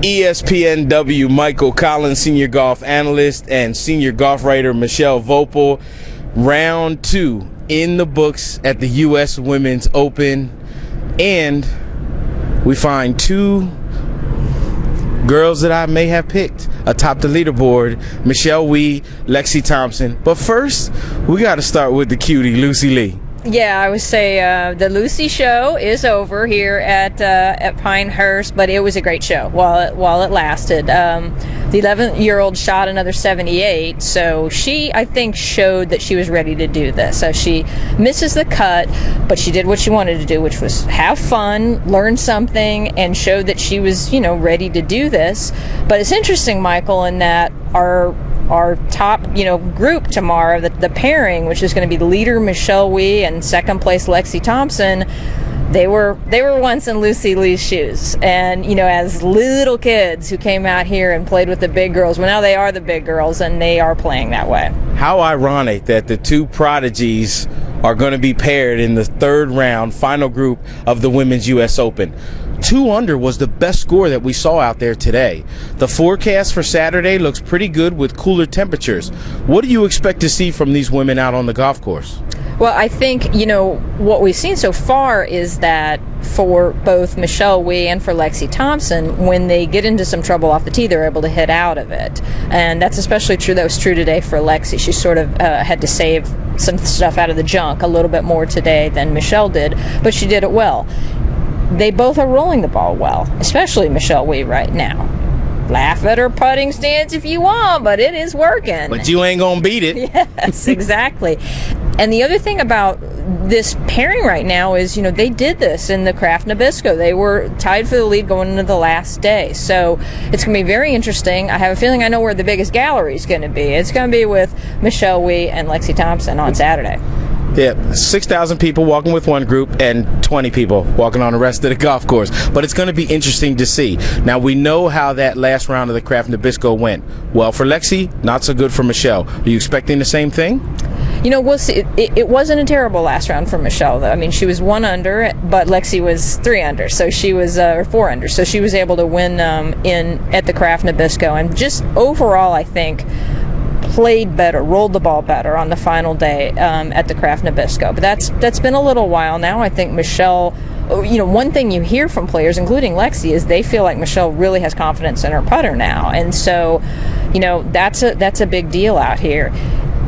ESPNW Michael Collins, senior golf analyst, and senior golf writer Michelle Vopel. Round 2 in the books at the U.S. Women's Open, and we find 2 girls that I may have picked atop the leaderboard, Michelle Wie, Lexi Thompson. But first, we got to start with the cutie, Lucy Lee. Yeah, I would say the Lucy show is over here at Pinehurst, but it was a great show while it lasted. The 11-year-old shot another 78, so she, I think, showed that she was ready to do this. So she misses the cut, but she did what she wanted to do, which was have fun, learn something, and showed that she was, ready to do this. But it's interesting, Michael, in that our top, group tomorrow, the pairing, which is going to be the leader Michelle Wie and second place Lexi Thompson, they were once in Lucy Lee's shoes, and as little kids who came out here and played with the big girls. Well, now they are the big girls, and they are playing that way. How ironic that the 2 Prodigies are going to be paired in the third round final group of the Women's U.S. Open. 2 under was the best score that we saw out there today. The forecast for Saturday looks pretty good with cooler temperatures. What do you expect to see from these women out on the golf course? Well, I think, what we've seen so far is that for both Michelle Wie and for Lexi Thompson, when they get into some trouble off the tee, they're able to hit out of it. And that's especially true. That was true today for Lexi. She sort of had to save some stuff out of the junk a little bit more today than Michelle did, but she did it well. They both are rolling the ball well, especially Michelle Wie right now. Laugh at her putting stance if you want, but it is working. But you ain't gonna beat it. Yes, exactly. And the other thing about this pairing right now is, they did this in the Kraft Nabisco. They were tied for the lead going into the last day. So it's going to be very interesting. I have a feeling I know where the biggest gallery is going to be. It's going to be with Michelle Wie and Lexi Thompson on Saturday. Yeah, 6,000 people walking with one group and 20 people walking on the rest of the golf course. But it's going to be interesting to see. Now, we know how that last round of the Kraft Nabisco went. Well for Lexi, not so good for Michelle. Are you expecting the same thing? We'll see. It wasn't a terrible last round for Michelle, though. I mean, she was 1 under, but Lexi was 3 under, so she was or 4 under, so she was able to win at the Kraft Nabisco, and just overall, I think, played better, rolled the ball better on the final day at the Kraft Nabisco. But that's been a little while now. I think Michelle, one thing you hear from players, including Lexi, is they feel like Michelle really has confidence in her putter now, and so that's a big deal out here.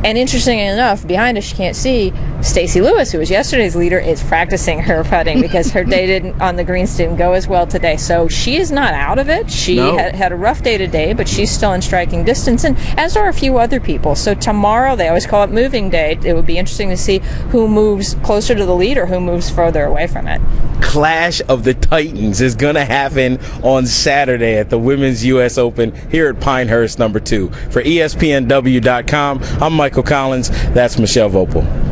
And interestingly enough, behind us, you can't see, Stacy Lewis, who was yesterday's leader, is practicing her putting because her day on the greens didn't go as well today. So she is not out of it. She had a rough day today, but she's still in striking distance, and as are a few other people. So tomorrow, they always call it moving day. It would be interesting to see who moves closer to the lead or who moves further away from it. Clash of the Titans is going to happen on Saturday at the Women's U.S. Open here at Pinehurst #2. For ESPNW.com, I'm Michael Collins. That's Michelle Vopel.